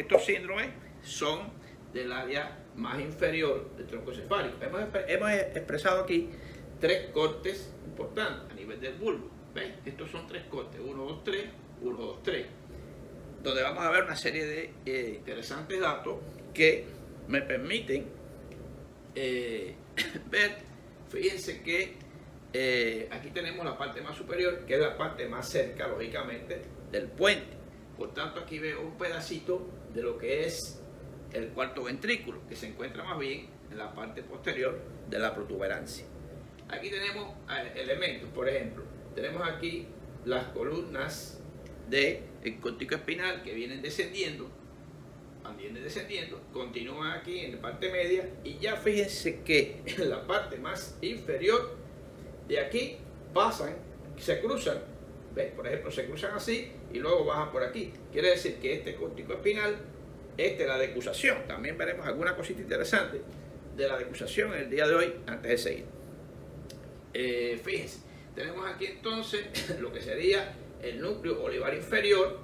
que estos síndromes son del área más inferior del tronco encefálico. Hemos expresado aquí 3 cortes importantes a nivel del bulbo. ¿Ven? Estos son 3 cortes, 1, 2, 3, 1, 2, 3, donde vamos a ver una serie de interesantes datos que me permiten ver. Fíjense que aquí tenemos la parte más superior, que es la parte más cerca, lógicamente, del puente. Por tanto, aquí veo un pedacito de lo que es el cuarto ventrículo, que se encuentra más bien en la parte posterior de la protuberancia. Aquí tenemos elementos, por ejemplo, tenemos aquí las columnas del córtico espinal que vienen descendiendo, continúan aquí en la parte media, y ya fíjense que en la parte más inferior de aquí pasan, se cruzan, ¿ves? Por ejemplo, se cruzan así y luego bajan por aquí. Quiere decir que este córtico espinal, la decusación, también veremos alguna cosita interesante de la decusación en el día de hoy antes de seguir. Fíjense, tenemos aquí entonces lo que sería el núcleo olivar inferior,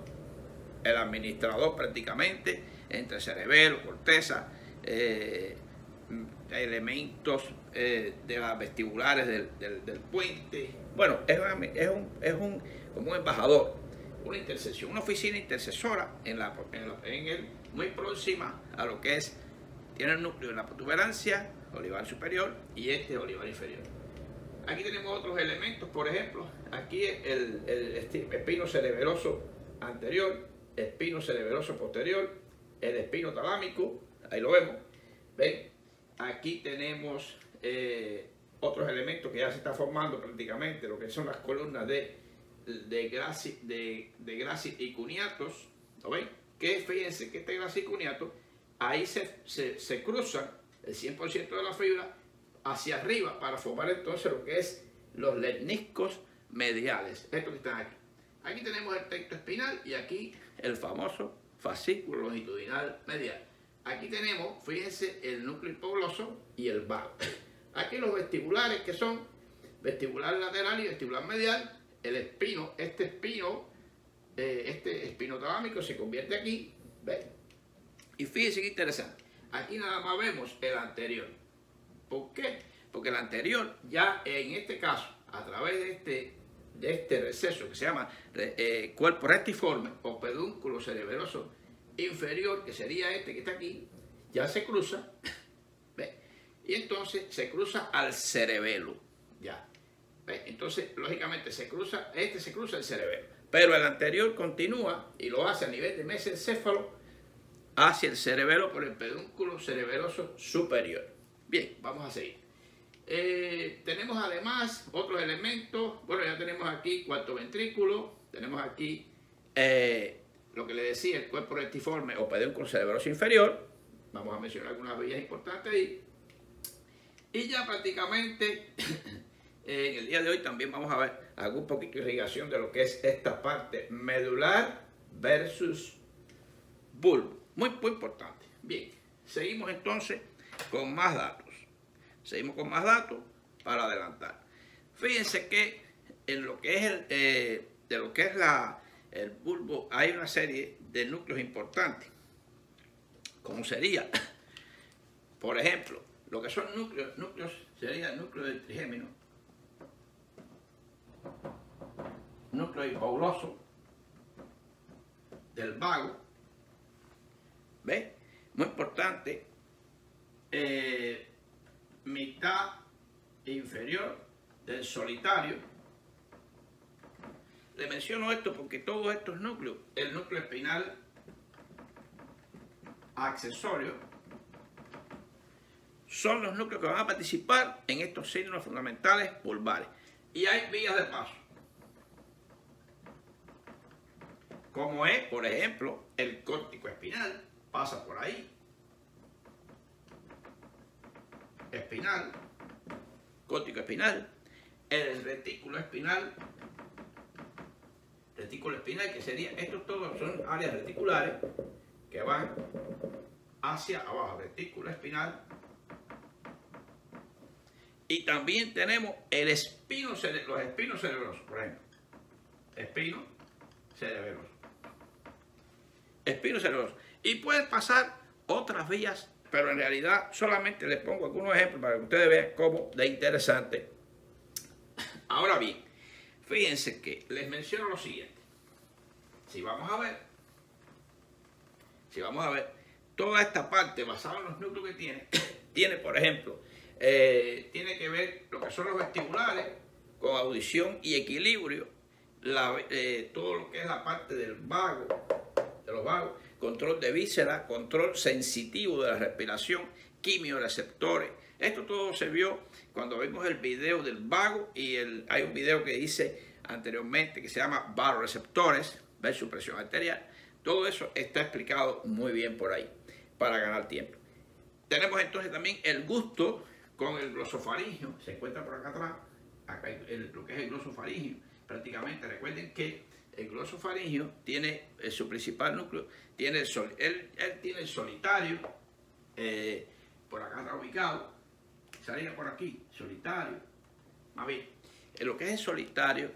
el administrador prácticamente entre cerebelo, corteza, elementos de las vestibulares del puente. Bueno, como un embajador, una intersección, una oficina intercesora muy próxima a lo que es, tiene el núcleo en la protuberancia olivar superior y olivar inferior. Aquí tenemos otros elementos, por ejemplo, aquí el espino cerebeloso anterior, espino cerebeloso posterior, el espino talámico, ahí lo vemos, ¿ven? Aquí tenemos otros elementos que ya se están formando prácticamente, lo que son las columnas de Gracil y cuneatus, ¿lo ven? Que fíjense que Gracil y cuneatus, ahí se cruzan el 100% de la fibra hacia arriba para formar entonces lo que es los lemniscos mediales, estos que están aquí. Aquí tenemos el tecto espinal y aquí el famoso fascículo longitudinal medial. Aquí tenemos, fíjense, el núcleo hipogloso y el vago. Aquí los vestibulares, que son vestibular lateral y vestibular medial. El espino, este espino talámico se convierte aquí, ¿ven? Y fíjense qué interesante. Aquí nada más vemos el anterior. ¿Por qué? Porque el anterior, ya en este caso, a través de este receso que se llama cuerpo rectiforme o pedúnculo cerebeloso inferior, que sería este que está aquí, ya se cruza, ¿ves? Y entonces se cruza al cerebelo, ya, ¿ves? Entonces, lógicamente, se cruza el cerebelo, pero el anterior continúa y lo hace a nivel de mesencéfalo hacia el cerebelo por el pedúnculo cerebeloso superior. Bien, vamos a seguir. Tenemos además otros elementos. Bueno, ya tenemos aquí cuarto ventrículo, tenemos aquí lo que le decía, el cuerpo rectiforme o pedúnculo cerebeloso inferior. Vamos a mencionar algunas vías importantes ahí. Y ya prácticamente en el día de hoy también vamos a ver algún poquito de irrigación de lo que es esta parte medular versus bulbo. Muy importante. Bien, seguimos entonces con más datos. Para adelantar. Fíjense que en lo que es el bulbo hay una serie de núcleos importantes. Como sería, por ejemplo, lo que son núcleos sería el núcleo del trigémino, núcleo hipogloso, del vago, ¿ves? Muy importante. Mitad inferior del solitario. Le menciono esto porque todos estos núcleos, el núcleo espinal accesorio, son los núcleos que van a participar en estos síndromes fundamentales bulbares. Y hay vías de paso, como es, por ejemplo, el córtico espinal, pasa por ahí. Espinal, córtico espinal, el retículo espinal, que sería, estos todos son áreas reticulares que van hacia abajo, retículo espinal. Y también tenemos los espinos cerebrosos, por ejemplo, espino cerebroso. Y pueden pasar otras vías, pero en realidad solamente les pongo algunos ejemplos para que ustedes vean cómo de interesante. Ahora bien, fíjense que les menciono lo siguiente. Si vamos a ver, toda esta parte basada en los núcleos que tiene, por ejemplo, tiene que ver lo que son los vestibulares con audición y equilibrio, todo lo que es la parte del vago, de los vagos, control de vísceras, control sensitivo de la respiración, quimioreceptores. Esto todo se vio cuando vimos el video del vago y hay un video que hice anteriormente que se llama vagoreceptores versus presión arterial. Todo eso está explicado muy bien por ahí para ganar tiempo. Tenemos entonces también el gusto con el glosofaringio. Se encuentra por acá atrás, acá lo que es el glosofaringio. Prácticamente recuerden que el glosofaringio tiene su principal núcleo, él tiene el solitario, por acá está ubicado, salía por aquí, solitario. Más bien, en lo que es el solitario,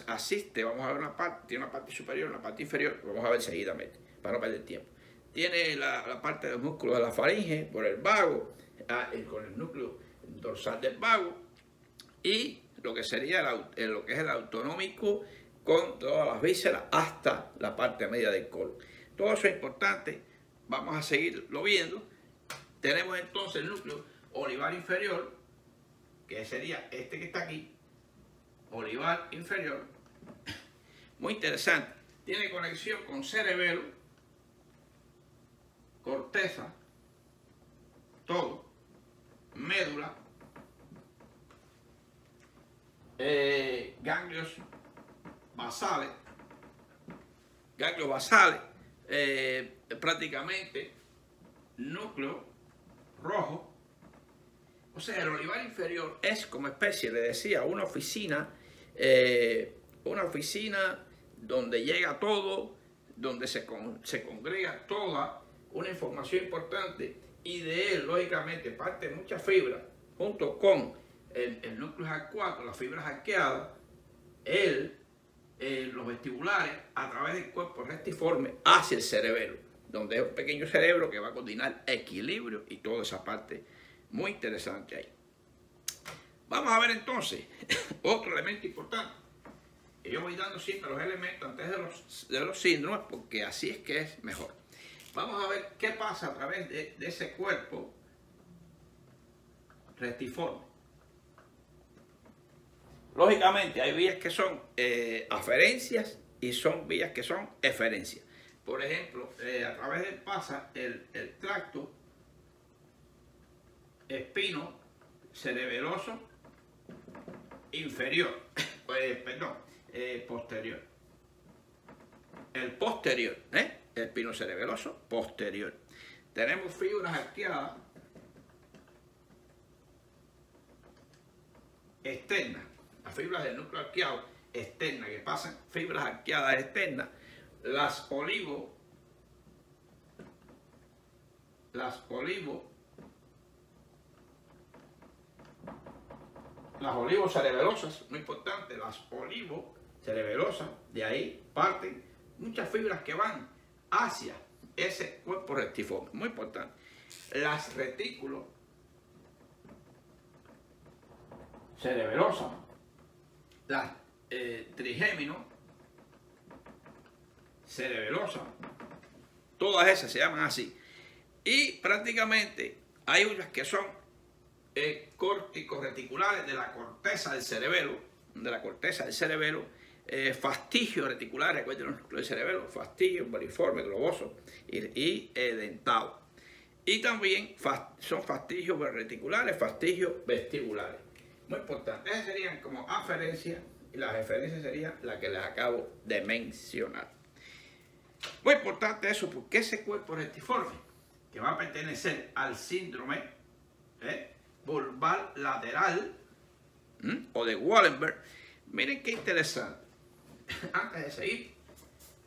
asiste, vamos a ver una parte, tiene una parte superior, una parte inferior, vamos a ver seguidamente, para no perder tiempo. Tiene la parte del músculo de la faringe, por el vago, con el núcleo dorsal del vago, y lo que sería lo que es el autonómico con todas las vísceras hasta la parte media del colon. Todo eso es importante, vamos a seguirlo viendo. Tenemos entonces el núcleo olivar inferior, que sería este que está aquí, olivar inferior, muy interesante, tiene conexión con cerebelo, corteza, todo, médula, ganglios basales, prácticamente núcleo rojo. O sea, el olivar inferior es como especie, le decía, una oficina donde llega todo, donde se congrega toda una información importante, y de él, lógicamente, parte mucha fibra, junto con el núcleo arcuato, las fibras arqueadas, los vestibulares, a través del cuerpo rectiforme hacia el cerebelo, donde es un pequeño cerebro que va a coordinar equilibrio y toda esa parte muy interesante ahí. Vamos a ver entonces otro elemento importante. Yo voy dando siempre los elementos antes de los síndromes, porque así es que es mejor. Vamos a ver qué pasa a través de ese cuerpo rectiforme. Lógicamente hay vías que son aferencias y son vías que son eferencias. Por ejemplo, a través de él pasa el tracto espino cerebeloso inferior, posterior. El posterior, el espino cerebeloso posterior. Tenemos fibras arqueadas externas, las fibras del núcleo arqueado externas, que pasan fibras arqueadas externas, las olivo cerebelosas, muy importante, las olivo cerebelosas, de ahí parten muchas fibras que van hacia ese cuerpo rectiforme, muy importante. Las retículos cerebelosas, las trigéminos cerebelosas, todas esas se llaman así. Y prácticamente hay unas que son córticos reticulares de la corteza del cerebelo, fastigios reticulares, recuerden los núcleos del cerebelo, fastigios, variformes, globosos y dentados. Y también son fastigios reticulares, fastigios vestibulares. Muy importante. Esas serían como aferencias, y las referencias serían las que les acabo de mencionar. Muy importante eso, porque ese cuerpo rectiforme, que va a pertenecer al síndrome vulvar lateral o de Wallenberg, miren qué interesante. Antes de seguir,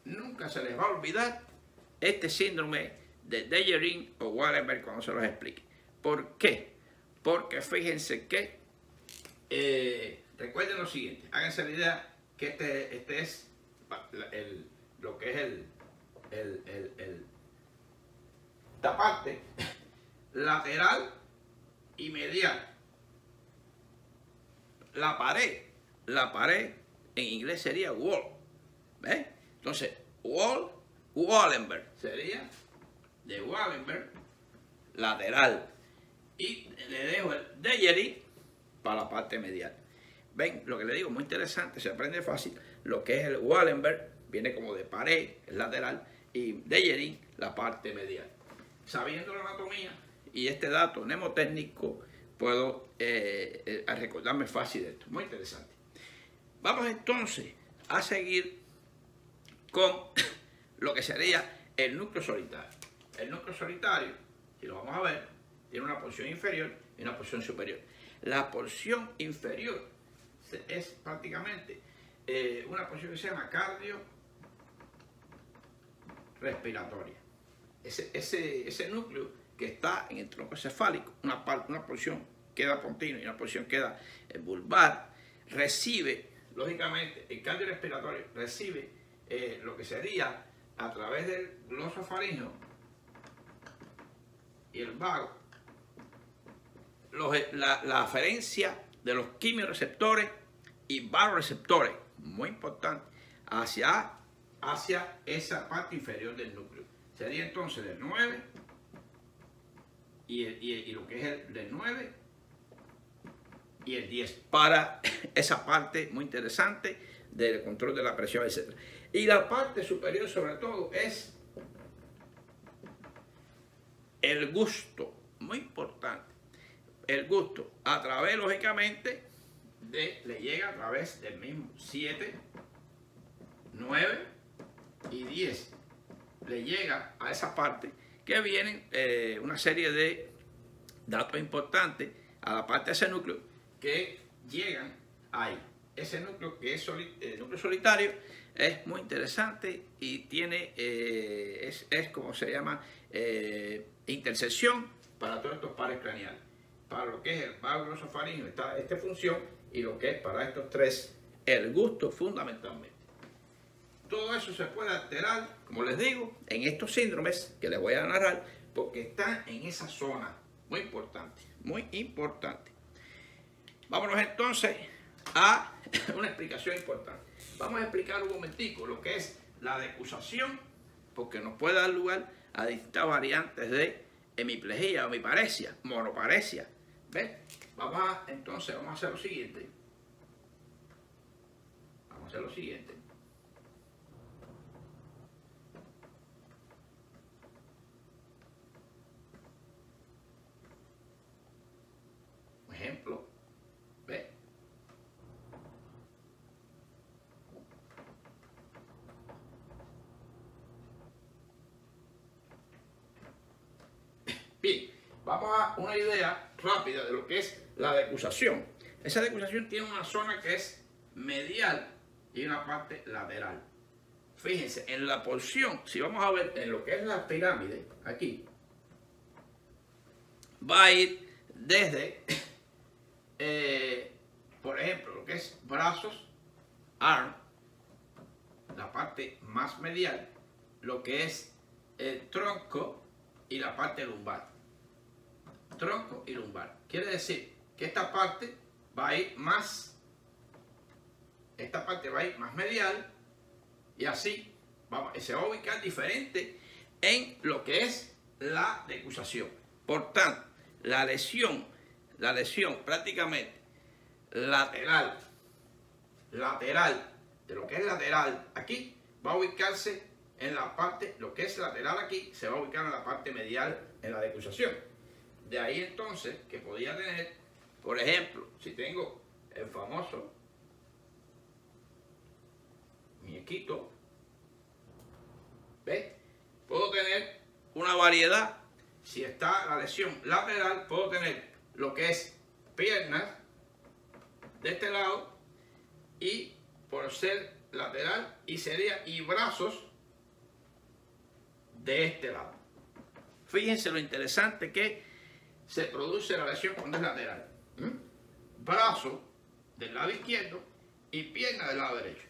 nunca se les va a olvidar este síndrome de Dejerin o Wallenberg cuando se los explique. ¿Por qué? Porque fíjense que recuerden lo siguiente, háganse la idea que este es lo que es esta parte lateral y medial. La pared en inglés sería wall, ¿ves? Entonces, Wallenberg sería de Wallenberg lateral, y le dejo el Degery para la parte medial. Ven, lo que le digo, muy interesante, se aprende fácil. Lo que es el Wallenberg viene como de pared, el lateral, y Degery la parte medial. Sabiendo la anatomía y este dato mnemotécnico, puedo recordarme fácil de esto. Muy interesante. Vamos entonces a seguir con lo que sería el núcleo solitario. El núcleo solitario, si lo vamos a ver, tiene una porción inferior y una porción superior. La porción inferior es prácticamente una porción que se llama cardiorrespiratoria. Ese núcleo que está en el tronco cefálico, una porción queda continua y una porción queda bulbar, recibe, lógicamente, el cardiorrespiratorio recibe lo que sería a través del glosofaríngeo y el vago, la aferencia de los quimioreceptores y vagoreceptores, muy importante, hacia esa parte inferior del núcleo. Sería entonces del 9 y lo que es el del 9 y el 10 para esa parte muy interesante del control de la presión, etc. Y la parte superior sobre todo es el gusto, muy importante. El gusto a través, lógicamente, le llega a través del mismo 7, 9 y 10. Le llega a esa parte que vienen una serie de datos importantes a la parte de ese núcleo que llegan ahí. Ese núcleo que es el núcleo solitario es muy interesante y tiene, es como se llama, intersección para todos estos pares craneales. Para lo que es el vago glosofaríngeo está esta función, y lo que es para estos tres, el gusto fundamentalmente. Todo eso se puede alterar, como les digo, en estos síndromes que les voy a narrar, porque están en esa zona. Muy importante, muy importante. Vámonos entonces a una explicación importante. Vamos a explicar un momentico lo que es la decusación, porque nos puede dar lugar a distintas variantes de hemiplegia, hemiparesia, monoparesia. ¿Ves? Entonces vamos a hacer lo siguiente. Vamos a hacer lo siguiente. Un ejemplo. ¿Ves? Bien, vamos a una idea rápida de lo que es la decusación. Esa decusación tiene una zona que es medial y una parte lateral. Fíjense, en la porción, si vamos a ver en lo que es la pirámide, aquí, va a ir desde, por ejemplo, lo que es brazos, arm, la parte más medial, lo que es el tronco y la parte lumbar. Tronco y lumbar. Quiere decir que esta parte va a ir más, medial, y así se va a ubicar diferente en lo que es la decusación. Por tanto, la lesión prácticamente lateral, de lo que es lateral aquí, va a ubicarse en la parte, lo que es lateral aquí, se va a ubicar en la parte medial en la decusación. De ahí entonces que podría tener, por ejemplo, si tengo el famoso muñequito, ¿ves? Puedo tener una variedad. Si está la lesión lateral, puedo tener lo que es piernas de este lado, y por ser lateral, y brazos de este lado. Fíjense lo interesante que se produce la lesión cuando es lateral. Brazo del lado izquierdo y pierna del lado derecho.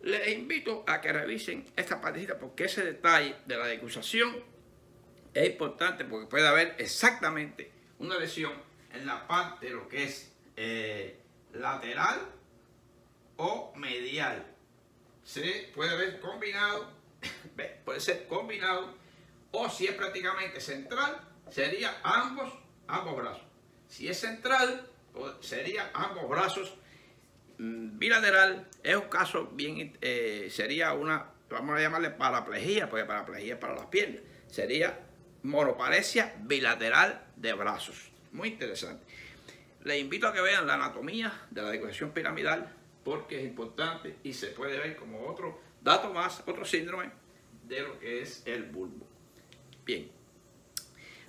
Les invito a que revisen esta partecita, porque ese detalle de la decusación es importante porque puede haber exactamente una lesión en la parte de lo que es lateral o medial. Se puede ver combinado, puede ser combinado, o si es prácticamente central, sería ambos brazos. Si es central, sería ambos brazos. Bilateral es un caso bien, sería una, vamos a llamarle paraplegia, porque paraplegia es para las piernas. Sería monoparesia bilateral de brazos. Muy interesante. Les invito a que vean la anatomía de la decomposición piramidal, porque es importante y se puede ver como otro dato más, otro síndrome de lo que es el bulbo. Bien,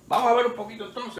vamos a ver un poquito entonces.